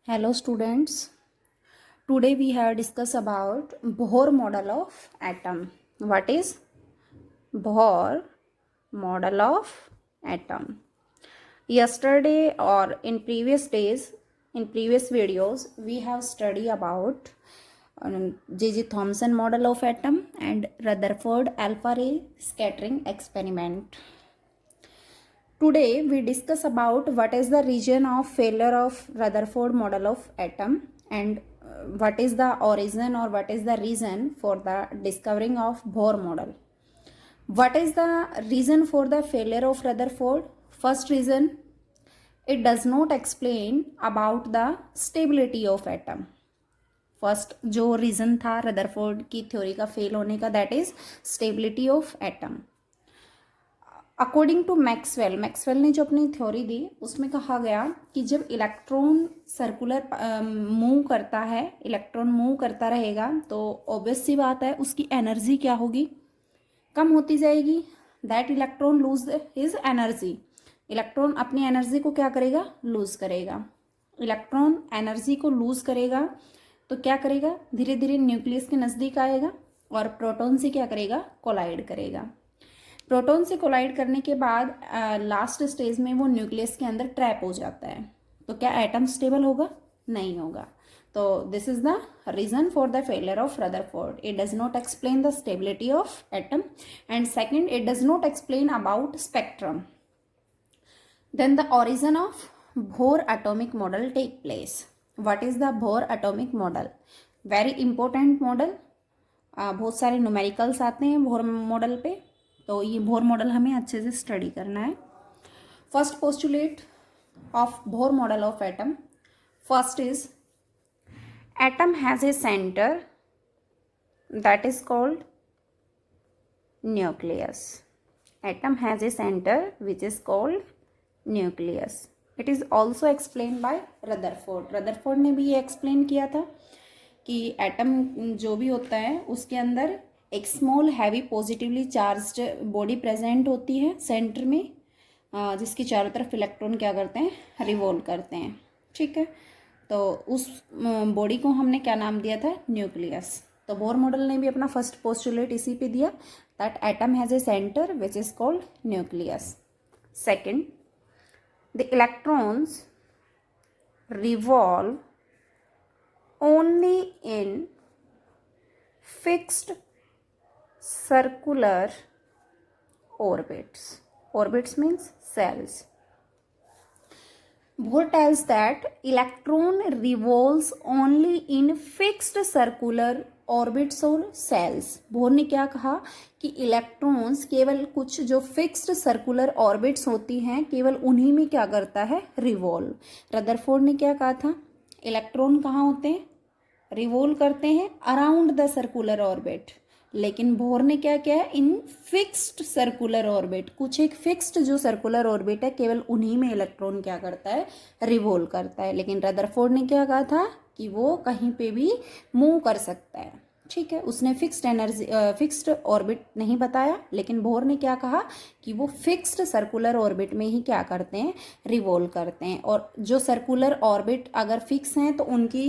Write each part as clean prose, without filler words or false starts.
Hello students. Today we have discussed about Bohr model of atom. What is Bohr model of atom? Yesterday or in previous days, in previous videos, we have studied about J.J. Thomson model of atom and Rutherford alpha ray scattering experiment. Today we discuss about what is the region of failure of Rutherford model of atom and what is the origin or what is the reason for the discovering of Bohr model. What is the reason for the failure of Rutherford? First reason, it does not explain about the stability of atom. First जो reason था Rutherford की theory का fail होने का, that is stability of atom. According to Maxwell ने जो अपनी theory दी उसमें कहा गया कि जब इलेक्ट्रॉन सर्कुलर मूव करता है, इलेक्ट्रॉन मूव करता रहेगा तो ऑब्वियस सी बात है उसकी एनर्जी क्या होगी, कम होती जाएगी. That electron lose his energy. Electron अपनी एनर्जी को क्या करेगा, लूज करेगा. इलेक्ट्रॉन एनर्जी को लूज करेगा तो क्या करेगा, धीरे धीरे न्यूक्लियस के नज़दीक आएगा और प्रोटॉन से क्या करेगा, कोलाइड करेगा. प्रोटॉन से कोलाइड करने के बाद लास्ट स्टेज में वो न्यूक्लियस के अंदर ट्रैप हो जाता है. तो क्या एटम स्टेबल होगा, नहीं होगा. तो this is the reason for the failure of Rutherford. It does not explain the stability of atom and second it does not explain about spectrum. Then the origin of Bohr atomic model take place. What is the Bohr atomic model? Very important model. बहुत सारे numericals आते हैं Bohr model पे, तो ये Bohr model हमें अच्छे से स्टडी करना है. First postulate of Bohr model of atom. First is atom has a centre that is called nucleus. Atom has a centre which is called nucleus. It is also explain by Rutherford. Rutherford ने भी ये explain किया था कि atom जो भी होता है उसके अंदर एक small heavy positively charged body present होती है सेंटर में, जिसके चारों तरफ इलेक्ट्रॉन क्या करते हैं, रिवॉल्व करते हैं. ठीक है, तो उस बॉडी को हमने क्या नाम दिया था, न्यूक्लियस. तो बोर मॉडल ने भी अपना फर्स्ट पोस्टुलेट इसी पे दिया, that atom has a centre which is called nucleus. Second, the electrons revolve only in fixed circular orbits. Orbits means cells. Bohr tells that electron revolves only in fixed circular orbits और sales. Bore ने क्या कहा कि electrons केवल कुछ जो fixed circular orbits होती हैं केवल उन्हीं में क्या करता है, रिवॉल्व. रदरफोर्ड ने क्या कहा था, इलेक्ट्रॉन कहाँ होते हैं, रिवॉल्व करते हैं अराउंड द सर्कुलर ऑर्बिट. लेकिन बोर ने क्या किया है, इन फिक्स्ड सर्कुलर ऑर्बिट, कुछ एक फिक्स्ड जो सर्कुलर ऑर्बिट है केवल उन्हीं में इलेक्ट्रॉन क्या करता है, रिवॉल्व करता है. लेकिन रदरफोर्ड ने क्या कहा था कि वो कहीं पे भी मूव कर सकता है. ठीक है, उसने फिक्स्ड एनर्जी फिक्स्ड ऑर्बिट नहीं बताया, लेकिन बोर ने क्या कहा कि वो फिक्स्ड सर्कुलर ऑर्बिट में ही क्या करते हैं, रिवॉल्व करते हैं. और जो सर्कुलर ऑर्बिट अगर फिक्स हैं तो उनकी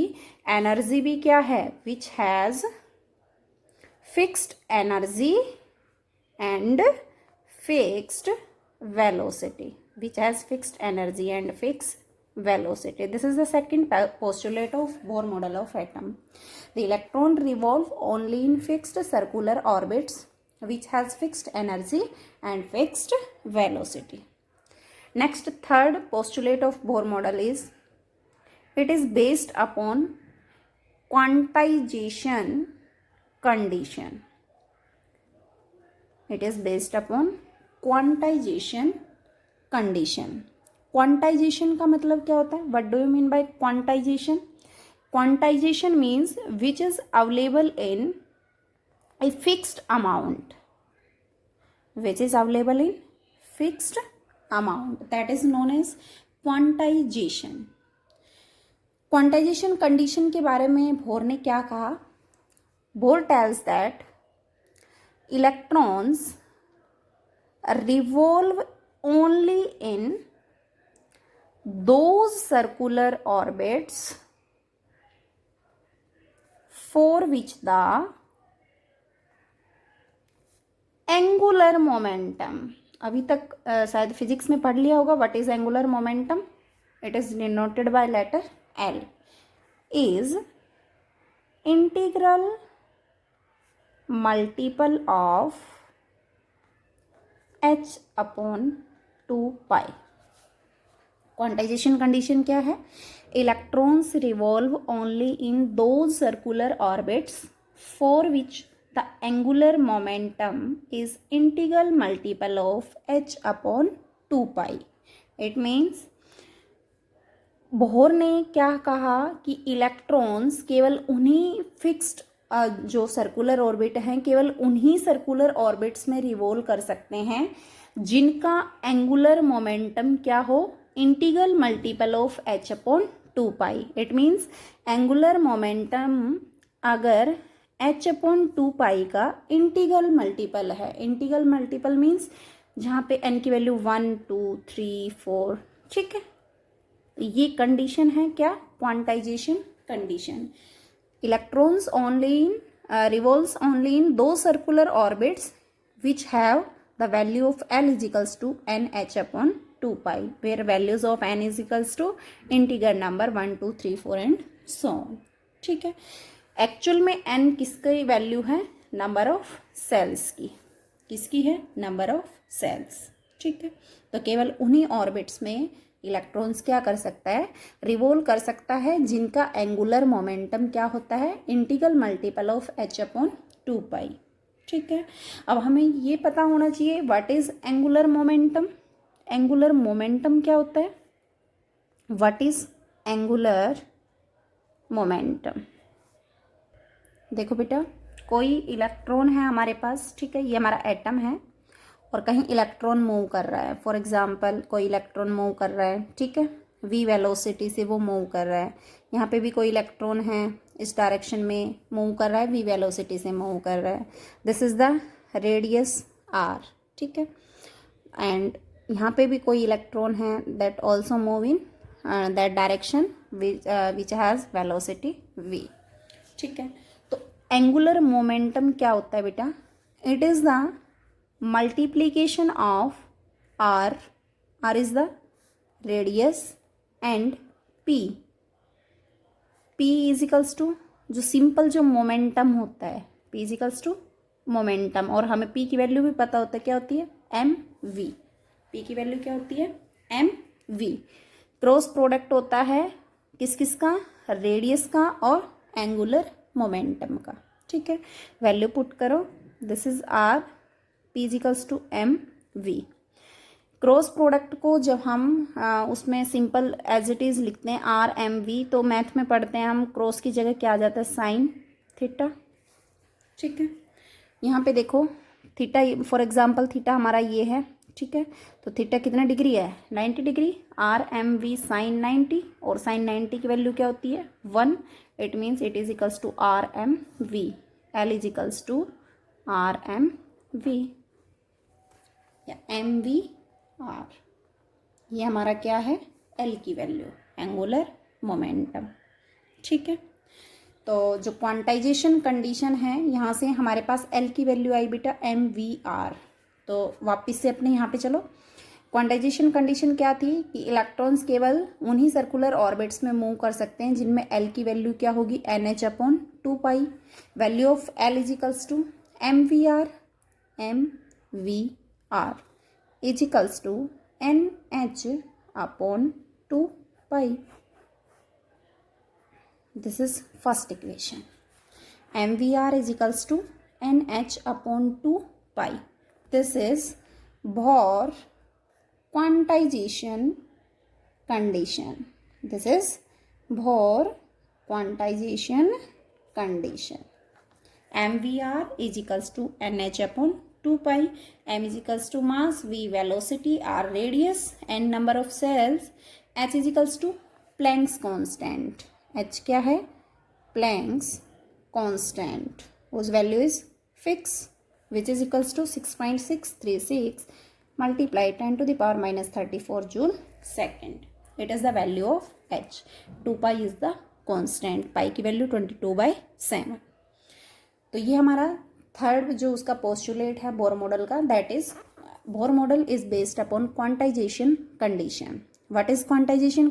एनर्जी भी क्या है, which has fixed energy and fixed velocity, which has fixed energy and fixed velocity. This is the second postulate of Bohr model of atom. The electron revolve only in fixed circular orbits which has fixed energy and fixed velocity. Next, third postulate of Bohr model is it is based upon quantization condition. It is based upon quantization condition. Quantization का मतलब क्या होता है, what do you mean by quantization. Quantization means which is available in a fixed amount, which is available in fixed amount, that is known as quantization. Quantization condition के बारे में Bohr ने क्या कहा, Bohr tells that electrons revolve only in those circular orbits for which the angular momentum, अभी तक शायद physics में पढ़ लिया होगा what is angular momentum, it is denoted by letter L, is integral multiple of H upon 2 pi. Quantization condition क्या है? Electrons revolve only in those circular orbits for which the angular momentum is integral multiple of h upon 2 pi. It means Bohr ने क्या कहा कि electrons केवल उन्हीं fixed जो circular orbit हैं केवल उन्हीं सर्कुलर ऑर्बिट्स में रिवॉल्व कर सकते हैं जिनका एंगुलर मोमेंटम क्या हो, integral multiple of h upon 2 pi. It means angular momentum अगर h अपॉन 2 पाई का इंटीग्रल मल्टीपल है, इंटीग्रल मल्टीपल मीन्स जहाँ पे n की वैल्यू 1 2 3 4, ठीक है, ये कंडीशन है क्या, quantization condition. Electrons only in revolves only in two circular orbits which have the value of l is equals to n h upon 2 pi, where values of n is equals to integral number 1 2 3 4 and so on, ठीक है। Actual में n किसकी value है, number of sales की, किसकी है, number of sales, ठीक है। तो केवल उन्हीं ऑर्बिट्स में इलेक्ट्रॉन्स क्या कर सकता है, रिवॉल्व कर सकता है जिनका एंगुलर मोमेंटम क्या होता है, integral multiple of h upon 2 पाई, ठीक है। अब हमें ये पता होना चाहिए what is angular momentum. Angular momentum क्या होता है, व्हाट इज एंगुलर मोमेंटम। देखो बेटा, कोई इलेक्ट्रॉन है हमारे पास, ठीक है, ये हमारा एटम है और कहीं इलेक्ट्रॉन मूव कर रहा है। फॉर एग्जांपल कोई इलेक्ट्रॉन मूव कर रहा है, ठीक है, v वेलोसिटी से वो मूव कर रहा है। यहाँ पे भी कोई इलेक्ट्रॉन है इस डायरेक्शन में मूव कर रहा है, v वेलोसिटी से मूव कर रहा है। This is the radius r, ठीक है। एंड यहाँ पे भी कोई इलेक्ट्रॉन है that also move in that direction which has velocity v, ठीक है। तो एंगुलर मोमेंटम क्या होता है बेटा, it is the multiplication of r, r is the radius and p, p is equals to जो सिंपल जो मोमेंटम होता है, p is equals to momentum, और हमें p की वैल्यू भी पता होता है क्या होती है, mv, p की वैल्यू क्या होती है, mv। क्रॉस प्रोडक्ट होता है किस किस का, रेडियस का और एंगुलर मोमेंटम का, ठीक है। वैल्यू पुट करो, this is r, p is equals to mv। Cross product को जब हम उसमें सिंपल एज इट इज़ लिखते हैं r mv, तो मैथ में पढ़ते हैं हम क्रॉस की जगह क्या आ जाता है, साइन थीटा, ठीक है। यहाँ पे देखो थीटा, फॉर एग्जांपल थीटा हमारा ये है, ठीक है, तो थीटा कितना डिग्री है, 90 डिग्री, r mv साइन 90, और साइन 90 की वैल्यू क्या होती है, 1। It means it is equals to r mv, l is equals to r mv या mv r, ये हमारा क्या है, l की वैल्यू, एंगुलर मोमेंटम, ठीक है। तो जो क्वांटाइजेशन कंडीशन है, यहाँ से हमारे पास l की वैल्यू आई बेटा mvr। तो वापस से अपने यहाँ पे चलो, क्वांटाइजेशन कंडीशन क्या थी कि इलेक्ट्रॉन्स केवल उन्हीं सर्कुलर ऑर्बिट्स में मूव कर सकते हैं जिनमें l की वैल्यू क्या होगी, nh upon 2 pi. Value of l is equals to mvr, mvr is equals to nh upon 2 pi. This is first equation. mvr is equals to nh upon 2 pi. This is Bohr quantization condition. This is Bohr quantization condition. mvr is equals to nh upon 2 pi. m is equals to mass, v velocity, r radius, n number of cells, h is equals to Planck's constant. h क्या है, Planck's constant, उस value is fix which is equals to 6.636 multiply 10 to the power minus 34 joule second. It is the value of h। 2 pi is the constant, pi की value 22/7। तो ये हमारा third जो उसका postulate है बोर मॉडल का, that is Bohr model is based upon quantization condition. What is quantization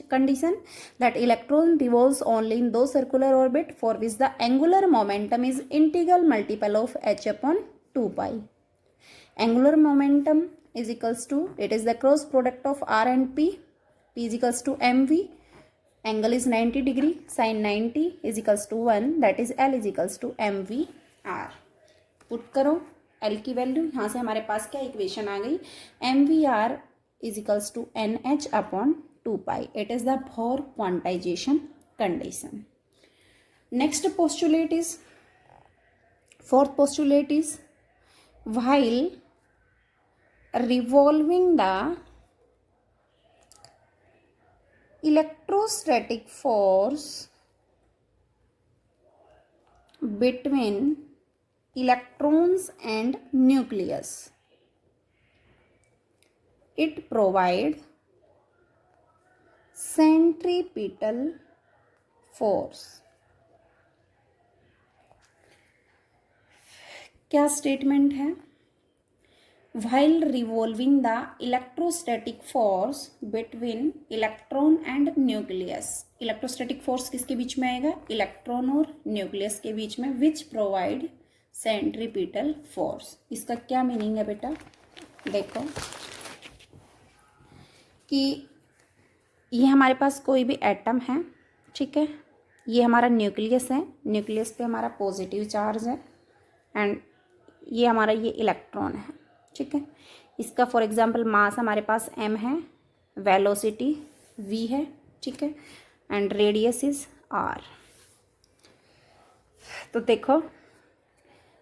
condition? That electron revolves only in those circular orbit for which the angular momentum is integral multiple of h upon 2 pi. Angular momentum is equals to, it is the cross product of r and p. P is equals to mv. Angle is 90 degree. Sin 90 is equals to 1. That is L is equals to mvr. Put करो L की value. यहाँ से हमारे पास क्या equation आ गई, mvr is equals to nh upon 2 pi. It is the Bohr quantization condition. Next postulate is, fourth postulate is, while revolving the electrostatic force between electrons and nucleus, it provide centripetal force. क्या statement है, while revolving the electrostatic force between electron and nucleus. Electrostatic force किसके बीच में आएगा, electron और nucleus के बीच में, which provide centripetal force. इसका क्या मीनिंग है बेटा, देखो कि ये हमारे पास कोई भी एटम है, ठीक है, ये हमारा न्यूक्लियस है, न्यूक्लियस पे हमारा पॉजिटिव चार्ज है, एंड ये हमारा ये इलेक्ट्रॉन है, ठीक है. इसका फॉर एग्जांपल मास हमारे पास m है, वेलोसिटी v है, ठीक है, एंड रेडियस इज r. तो देखो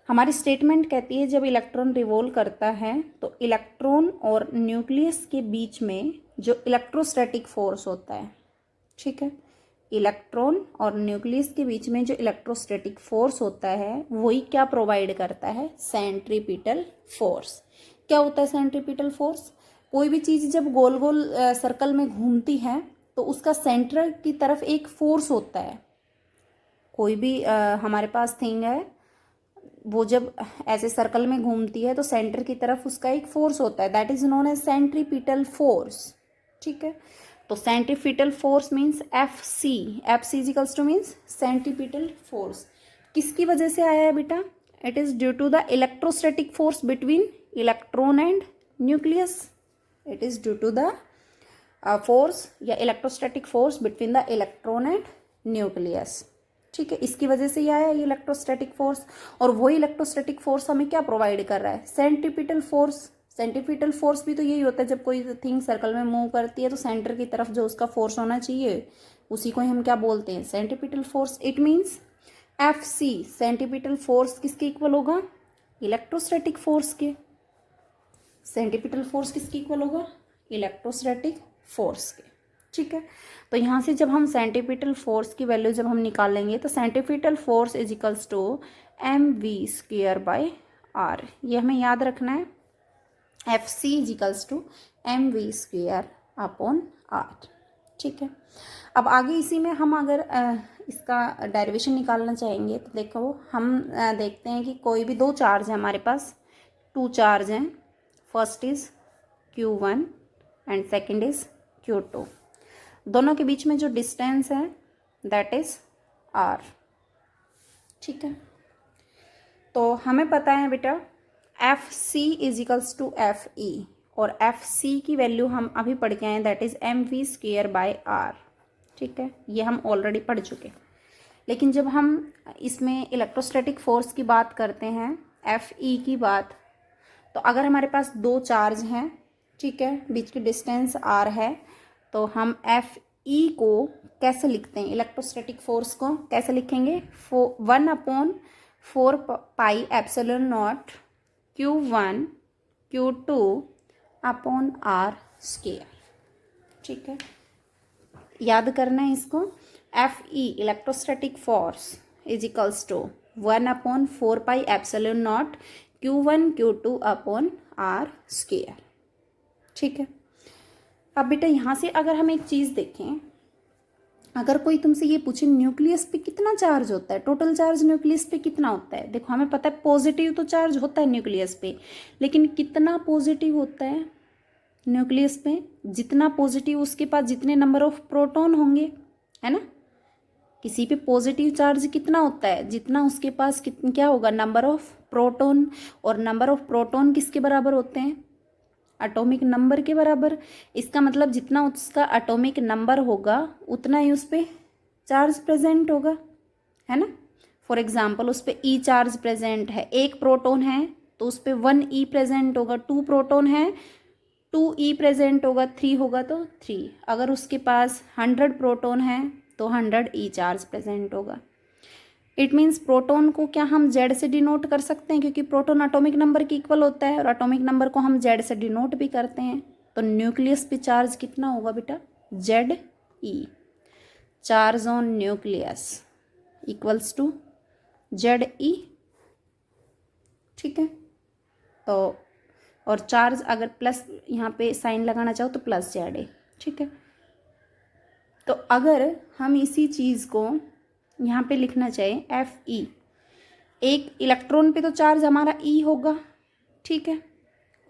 हमारी स्टेटमेंट कहती है जब इलेक्ट्रॉन रिवॉल्व करता है तो इलेक्ट्रॉन और न्यूक्लियस के बीच में जो इलेक्ट्रोस्टैटिक फोर्स होता है, ठीक है, इलेक्ट्रॉन और न्यूक्लियस के बीच में जो इलेक्ट्रोस्टैटिक फोर्स होता है वही क्या प्रोवाइड करता है, सेंट्रीपिटल फोर्स. क्या होता है सेंट्रीपिटल फोर्स, कोई भी चीज़ जब गोल गोल सर्कल में घूमती है तो उसका सेंटर की तरफ एक फोर्स होता है. कोई भी हमारे पास थिंग है वो जब ऐसे सर्कल में घूमती है तो सेंटर की तरफ उसका एक फोर्स होता है, that is known as centripetal force, ठीक है. तो centripetal force means F C is equals to means centripetal force. किसकी वजह से आया है बेटा, it is due to the electrostatic force between electron and nucleus. It is due to the force या electrostatic force between the electron and nucleus, ठीक है. इसकी वजह से ये आया ये इलेक्ट्रोस्टैटिक फोर्स, और वही इलेक्ट्रोस्टैटिक फोर्स हमें क्या प्रोवाइड कर रहा है, सेंट्रीपिटल फोर्स. सेंट्रीपिटल फोर्स भी तो यही होता है, जब कोई थिंग सर्कल में मूव करती है तो सेंटर की तरफ जो उसका फोर्स होना चाहिए उसी को हम क्या बोलते हैं, centripetal force. It means F C centripetal force किसके इक्वल होगा, इलेक्ट्रोस्टैटिक फोर्स के. सेंट्रीपिटल फोर्स किसके इक्वल होगा, इलेक्ट्रोस्टैटिक फोर्स के, ठीक है. तो यहाँ से जब हम सेंट्रीपिटल फोर्स की वैल्यू जब हम निकालेंगे तो centripetal force is equals to mv²/r. ये हमें याद रखना है, F C is equals to mv²/r, ठीक है. अब आगे इसी में हम अगर इसका डेरिवेशन निकालना चाहेंगे तो देखो हम देखते हैं कि कोई भी दो चार्ज है हमारे पास, टू चार्ज हैं, first is Q1 and second is Q2. दोनों के बीच में जो डिस्टेंस है दैट इज r, ठीक है. तो हमें पता है बेटा F C is equals to F E, और एफ सी की वैल्यू हम अभी पढ़ के आए दैट इज mv²/r, ठीक है. ये हम ऑलरेडी पढ़ चुके. लेकिन जब हम इसमें इलेक्ट्रोस्टैटिक फोर्स की बात करते हैं, एफ ई की बात, तो अगर हमारे पास दो चार्ज हैं, ठीक है, बीच की डिस्टेंस r है, तो हम एफ ई को कैसे लिखते हैं, इलेक्ट्रोस्टैटिक फोर्स को कैसे लिखेंगे, 1/4 pi epsilon naught Q1 Q2 upon r square, ठीक है. याद करना है इसको, F E electrostatic force is equals to 1/4 pi epsilon naught Q1 Q2 upon r square, ठीक है. अब बेटा यहाँ से अगर हम एक चीज़ देखें अगर कोई तुमसे ये पूछे न्यूक्लियस पे कितना चार्ज होता है, टोटल चार्ज न्यूक्लियस पे कितना होता है, देखो हमें पता है पॉजिटिव तो चार्ज होता है न्यूक्लियस पे, लेकिन कितना पॉजिटिव होता है न्यूक्लियस पे, जितना पॉजिटिव उसके पास जितने नंबर ऑफ प्रोटॉन होंगे, है ना। किसी पे पॉजिटिव चार्ज कितना होता है, जितना उसके पास क्या होगा, नंबर ऑफ प्रोटॉन। और नंबर ऑफ प्रोटॉन किसके बराबर होते हैं, एटॉमिक नंबर के बराबर। इसका मतलब जितना उसका एटॉमिक नंबर होगा उतना ही उस पर चार्ज प्रेजेंट होगा, है ना। फॉर एग्जाम्पल उस पर ई चार्ज प्रेजेंट है, एक प्रोटॉन है तो उस पर 1 ई प्रेजेंट होगा, 2 प्रोटॉन है 2 ई प्रेजेंट होगा, 3 होगा तो 3। अगर उसके पास 100 प्रोटॉन है तो 100 ई चार्ज प्रेजेंट होगा। इट मीन्स प्रोटॉन को क्या हम जेड से डिनोट कर सकते हैं, क्योंकि प्रोटॉन एटॉमिक नंबर के इक्वल होता है और एटॉमिक नंबर को हम जेड से डिनोट भी करते हैं। तो न्यूक्लियस पे चार्ज कितना होगा बेटा, Z E, charge on nucleus equals to Z E, ठीक है। तो और चार्ज अगर प्लस यहाँ पे साइन लगाना चाहो तो प्लस जेड ए, ठीक है। तो अगर हम इसी चीज़ को यहाँ पे लिखना चाहें एफ ई, एक इलेक्ट्रॉन पे तो चार्ज हमारा ई होगा, ठीक है,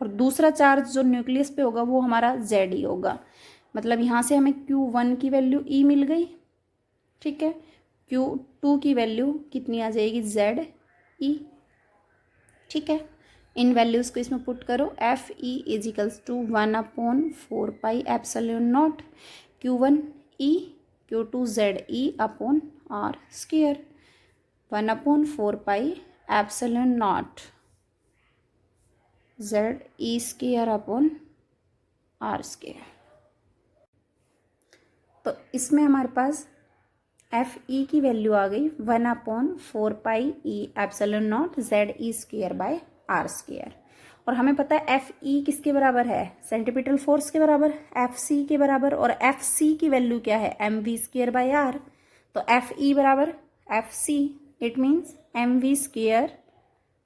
और दूसरा चार्ज जो न्यूक्लियस पे होगा वो हमारा जेड ई होगा। मतलब यहाँ से हमें Q1 की वैल्यू ई मिल गई, ठीक है। Q2 की वैल्यू कितनी आ जाएगी, जेड ई, ठीक है। इन वैल्यूज़ को इसमें पुट करो, F E is equals to 1/4 pi epsilon naught Q1 E Q2 Z E upon R square, 1/4 pi epsilon naught Z E square upon R square. तो इसमें हमारे पास एफ ई की value आ गई 1/4 pi E epsilon naught Z E square by R square. और हमें पता है एफ ई किसके बराबर है, सेंटीपिटल फोर्स के बराबर, एफ सी के बराबर, और एफ सी की वैल्यू क्या है, M V square by R. तो एफ ई बराबर F C, it means M V square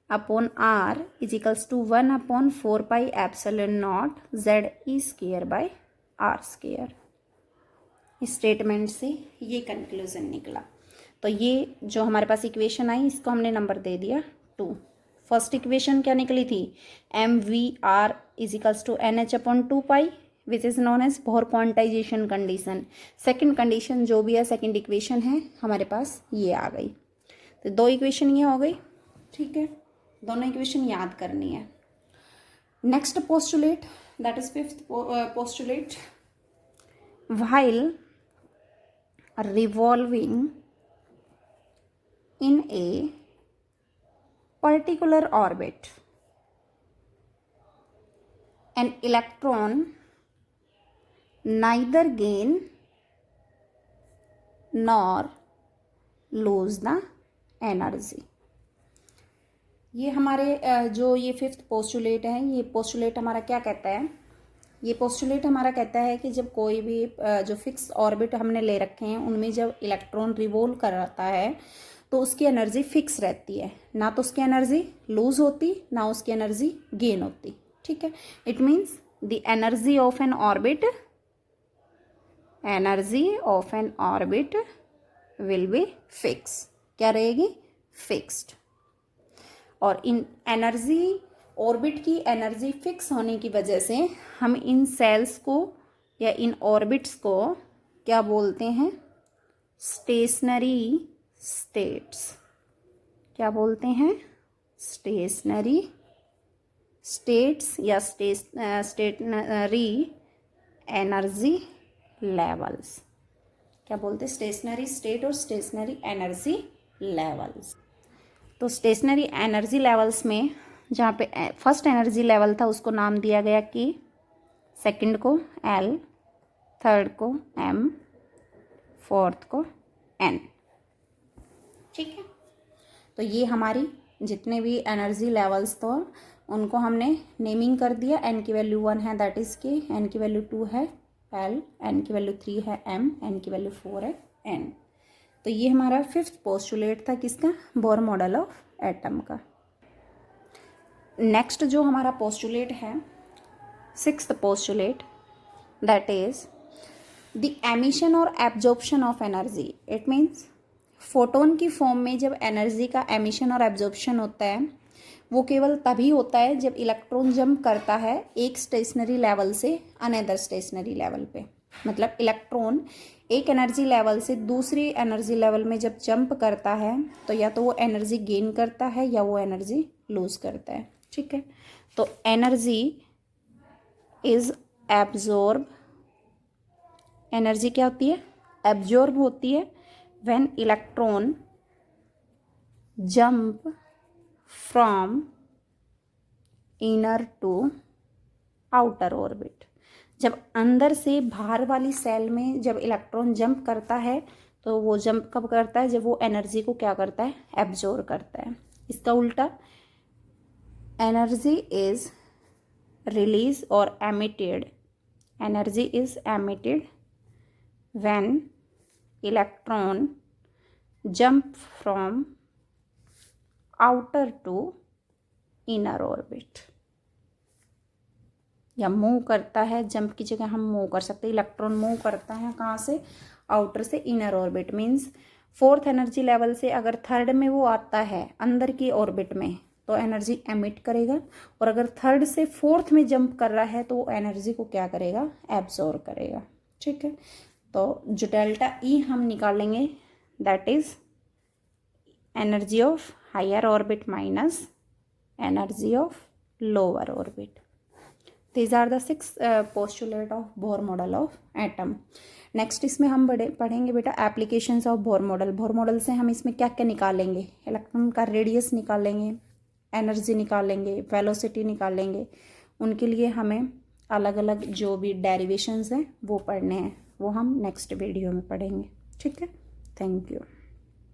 upon R is equals to 1/4 pi epsilon naught Z E square by R square. इस statement से ये conclusion निकला। तो ये जो हमारे पास इक्वेशन आई इसको हमने नंबर दे दिया 2। फर्स्ट इक्वेशन क्या निकली थी, M V R is equals to N H upon 2 pi which is known as Bohr quantization condition. Second condition जो भी है, सेकंड इक्वेशन है हमारे पास ये आ गई। तो 2 इक्वेशन ये हो गई, ठीक है। दोनों इक्वेशन याद करनी है। Next postulate, that is fifth postulate, while revolving in a particular orbit, an electron neither gain nor lose the energy। ये हमारे जो ये फिफ्थ पोस्टुलेट है, ये पोस्टुलेट हमारा क्या कहता है, ये पोस्टुलेट हमारा कहता है कि जब कोई भी जो फिक्स ऑर्बिट हमने ले रखे हैं उनमें जब इलेक्ट्रॉन रिवॉल्व कराता है तो उसकी एनर्जी फिक्स रहती है, ना तो उसकी एनर्जी लूज होती ना उसकी एनर्जी गेन होती, ठीक है। It means the energy of N orbit, energy of N orbit will be fix, क्या रहेगी, फिक्स्ड। और इन एनर्जी, ऑर्बिट की एनर्जी फिक्स होने की वजह से हम इन सेल्स को या इन ऑर्बिट्स को क्या बोलते हैं, स्टेशनरी स्टेट्स। क्या बोलते हैं, स्टेशनरी स्टेट्स या स्टेशनरी एनर्जी लेवल्स। क्या बोलते हैं, स्टेशनरी स्टेट और स्टेशनरी एनर्जी लेवल्स। तो स्टेशनरी एनर्जी लेवल्स में जहाँ पे फर्स्ट एनर्जी लेवल था उसको नाम दिया गया कि, सेकंड को एल, थर्ड को एम, फोर्थ को एन, ठीक है। तो ये हमारी जितने भी एनर्जी लेवल्स तो उनको हमने नेमिंग कर दिया। एन की वैल्यू 1 है दैट इज़ के, एन की वैल्यू 2 है एल, एन की वैल्यू 3 है एम, एन की वैल्यू 4 है एन। तो ये हमारा फिफ्थ पोस्टुलेट था किसका, बोर मॉडल ऑफ एटम का। नेक्स्ट जो हमारा पोस्टुलेट है, sixth postulate, that is the emission और absorption of energy, it means photon की फॉर्म में जब एनर्जी का एमिशन और एब्जॉर्प्शन होता है वो केवल तभी होता है जब इलेक्ट्रॉन जंप करता है एक स्टेशनरी लेवल से अनदर स्टेशनरी लेवल पे। मतलब इलेक्ट्रॉन एक एनर्जी लेवल से दूसरी एनर्जी लेवल में जब जंप करता है तो या तो वो एनर्जी गेन करता है या वो एनर्जी लूज करता है। ठीक है, तो एनर्जी इज एब्जॉर्ब, एनर्जी क्या होती है, एब्जॉर्ब होती है when electron jump from inner to outer orbit. जब अंदर से बाहर वाली सेल में जब इलेक्ट्रॉन जंप करता है तो वो जंप कब करता है, जब वो एनर्जी को क्या करता है, एब्जॉर्ब करता है। इसका उल्टा एनर्जी इज रिलीज और emitted, energy is emitted when electron jump from outer to inner orbit. या मूव करता है, जंप की जगह हम मूव कर सकते हैं, इलेक्ट्रॉन मूव करता है कहाँ से, आउटर से inner orbit. Means fourth energy level से अगर थर्ड में वो आता है अंदर की ऑर्बिट में तो एनर्जी एमिट करेगा, और अगर थर्ड से फोर्थ में जंप कर रहा है तो वो एनर्जी को क्या करेगा, एब्जॉर्ब करेगा। ठीक है, तो जो डेल्टा ई हम निकालेंगे that is energy of higher orbit minus energy of lower orbit. These are the 6 postulate of Bohr model of atom. Next इसमें हम पढ़ेंगे बेटा applications of Bohr model. Bohr model से हम इसमें क्या क्या निकालेंगे, इलेक्ट्रॉन का रेडियस निकालेंगे, एनर्जी निकालेंगे, वेलोसिटी निकालेंगे। उनके लिए हमें अलग अलग जो भी डेरिवेशंस हैं वो पढ़ने हैं, वो हम नेक्स्ट वीडियो में पढ़ेंगे। ठीक है, थैंक यू।